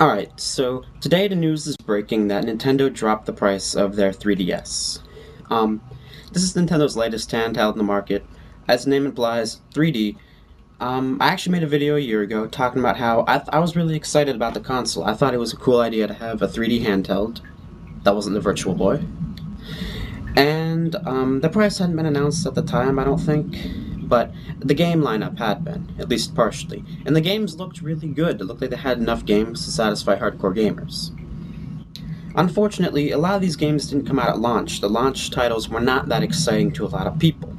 Alright, so today the news is breaking that Nintendo dropped the price of their 3DS. Um, this is Nintendo's latest handheld in the market. As the name implies, 3D. I actually made a video a year ago talking about how I was really excited about the console. I thought it was a cool idea to have a 3D handheld that wasn't the Virtual Boy. And the price hadn't been announced at the time, I don't think, but the game lineup had been, at least partially. And the games looked really good. It looked like they had enough games to satisfy hardcore gamers. Unfortunately, a lot of these games didn't come out at launch. The launch titles were not that exciting to a lot of people.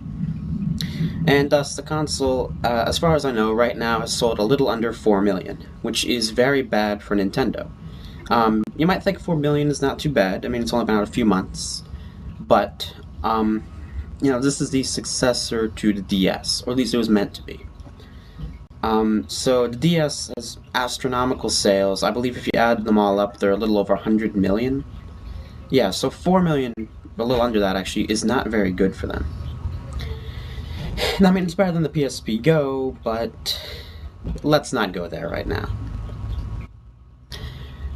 And thus, the console, as far as I know, right now has sold a little under 4 million, which is very bad for Nintendo. You might think 4 million is not too bad. I mean, it's only been out a few months. But, this is the successor to the DS, or at least it was meant to be. So the DS has astronomical sales. I believe if you add them all up, they're a little over 100 million. Yeah, so 4 million, a little under that actually, is not very good for them. I mean, it's better than the PSP Go, but let's not go there right now.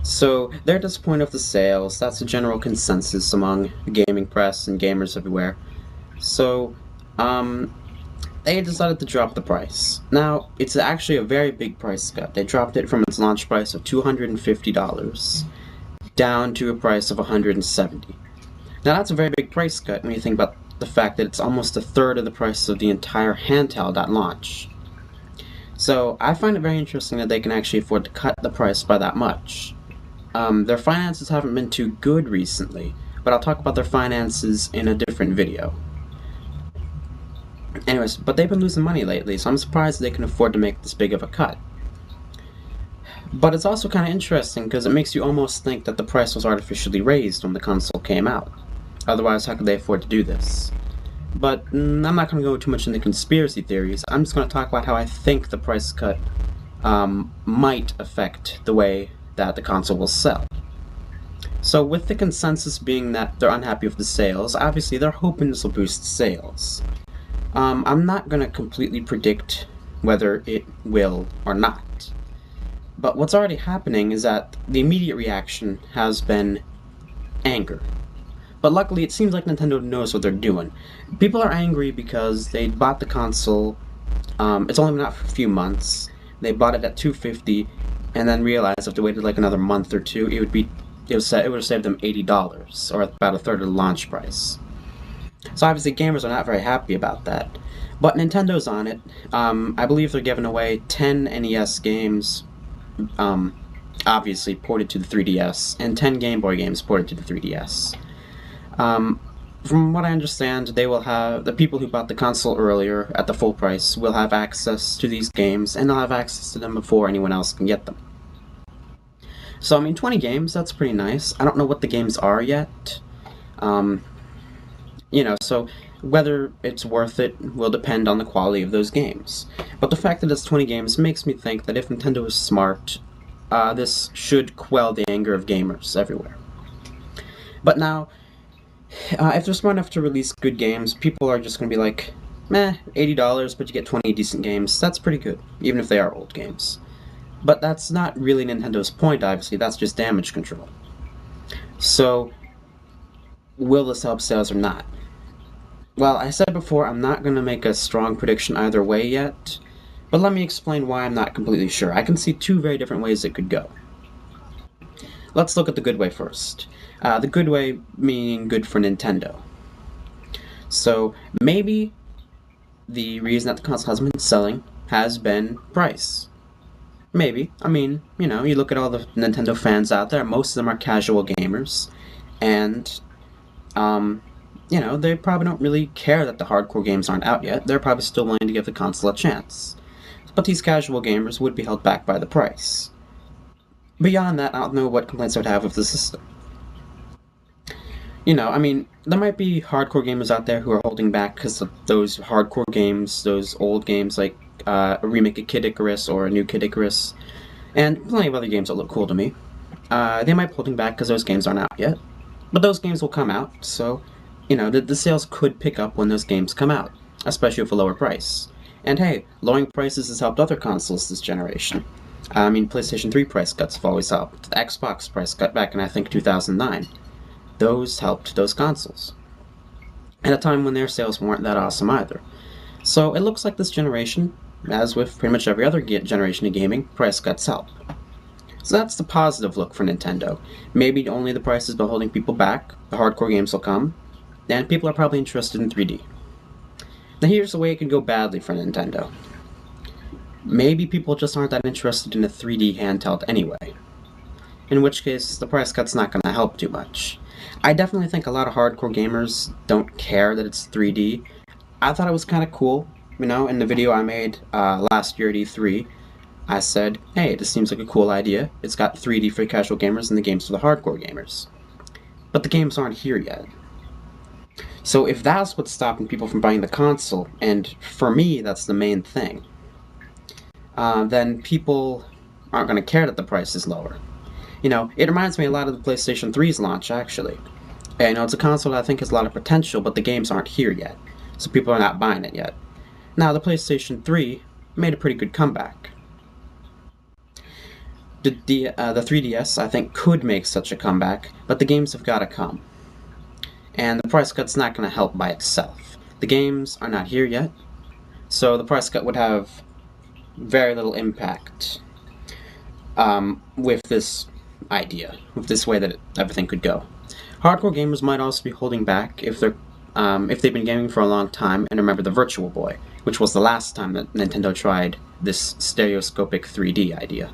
So, they're disappointed with the sales. That's a general consensus among the gaming press and gamers everywhere. So, they decided to drop the price. Now, it's actually a very big price cut. They dropped it from its launch price of $250 down to a price of $170. Now, that's a very big price cut when you think about the fact that it's almost a third of the price of the entire handheld at launch. So, I find it very interesting that they can actually afford to cut the price by that much. Their finances haven't been too good recently, but I'll talk about their finances in a different video. Anyways, but they've been losing money lately, so I'm surprised they can afford to make this big of a cut. But it's also kind of interesting because it makes you almost think that the price was artificially raised when the console came out. Otherwise, how could they afford to do this? But I'm not going to go too much into conspiracy theories. I'm just going to talk about how I think the price cut might affect the way that the console will sell. So with the consensus being that they're unhappy with the sales, obviously they're hoping this will boost sales. I'm not going to completely predict whether it will or not. But what's already happening is that the immediate reaction has been anger. But luckily it seems like Nintendo knows what they're doing. People are angry because they bought the console, it's only been out for a few months, they bought it at $250, and then realized if they waited like another month or two, it would have saved them $80, or about a third of the launch price. So obviously gamers are not very happy about that. But Nintendo's on it. I believe they're giving away 10 NES games, obviously ported to the 3DS, and 10 Game Boy games ported to the 3DS. From what I understand, they will have, the people who bought the console earlier at the full price will have access to these games, and they'll have access to them before anyone else can get them. So, I mean, 20 games, that's pretty nice. I don't know what the games are yet. So whether it's worth it will depend on the quality of those games. But the fact that it's 20 games makes me think that if Nintendo is smart, this should quell the anger of gamers everywhere. But now, if they're smart enough to release good games, people are just going to be like, meh, $80, but you get 20 decent games. That's pretty good, even if they are old games. But that's not really Nintendo's point, obviously. That's just damage control. So, will this help sales or not? Well, I said before, I'm not going to make a strong prediction either way yet, but let me explain why I'm not completely sure. I can see two very different ways it could go. Let's look at the good way first. The good way meaning good for Nintendo. So, maybe the reason that the console hasn't been selling has been price. Maybe. I mean, you look at all the Nintendo fans out there, most of them are casual gamers, and, they probably don't really care that the hardcore games aren't out yet. They're probably still willing to give the console a chance. But these casual gamers would be held back by the price. Beyond that, I don't know what complaints I would have with the system. There might be hardcore gamers out there who are holding back because of those hardcore games, those old games like a remake of Kid Icarus or a new Kid Icarus, and plenty of other games that look cool to me. They might be holding back because those games aren't out yet. But those games will come out, so, the sales could pick up when those games come out, especially with a lower price. And hey, lowering prices has helped other consoles this generation. I mean, PlayStation 3 price cuts have always helped. The Xbox price cut back in, I think, 2009. Those helped those consoles. At a time when their sales weren't that awesome either. So it looks like this generation, as with pretty much every other generation of gaming, price cuts help. So that's the positive look for Nintendo. Maybe only the price has been holding people back, the hardcore games will come, and people are probably interested in 3D. Now here's the way it could go badly for Nintendo. Maybe people just aren't that interested in a 3D handheld anyway. In which case, the price cut's not going to help too much. I definitely think a lot of hardcore gamers don't care that it's 3D. I thought it was kind of cool, you know, in the video I made last year at E3, I said, hey, this seems like a cool idea. It's got 3D for casual gamers and the games for the hardcore gamers. But the games aren't here yet. So if that's what's stopping people from buying the console, and for me that's the main thing, then people aren't going to care that the price is lower. You know, it reminds me a lot of the PlayStation 3's launch, actually. And, you know, it's a console that I think has a lot of potential, but the games aren't here yet. So people are not buying it yet. Now, the PlayStation 3 made a pretty good comeback. The 3DS, I think, could make such a comeback, but the games have got to come. And the price cut's not going to help by itself. The games are not here yet, so the price cut would have very little impact with this idea, with this way that everything could go. Hardcore gamers might also be holding back if they've been gaming for a long time and remember the Virtual Boy, which was the last time that Nintendo tried this stereoscopic 3D idea.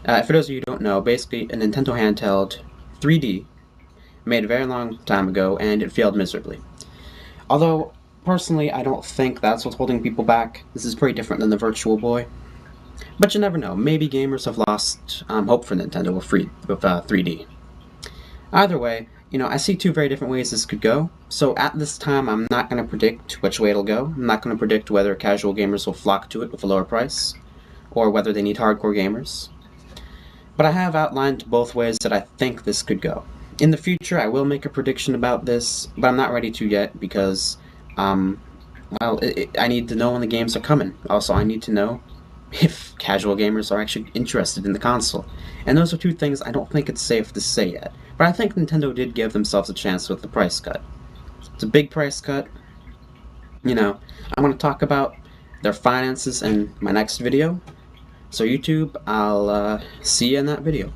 For those of you who don't know, basically a Nintendo handheld 3D made a very long time ago and it failed miserably. Although, personally, I don't think that's what's holding people back. This is pretty different than the Virtual Boy. But you never know, maybe gamers have lost hope for Nintendo with 3D. Either way, you know, I see two very different ways this could go, so at this time I'm not going to predict which way it'll go. I'm not going to predict whether casual gamers will flock to it with a lower price, or whether they need hardcore gamers. But I have outlined both ways that I think this could go. In the future, I will make a prediction about this, but I'm not ready to yet because, well, I need to know when the games are coming. Also, I need to know if casual gamers are actually interested in the console. And those are two things I don't think it's safe to say yet. But I think Nintendo did give themselves a chance with the price cut. It's a big price cut. You know, I want to talk about their finances in my next video. So YouTube, I'll see you in that video.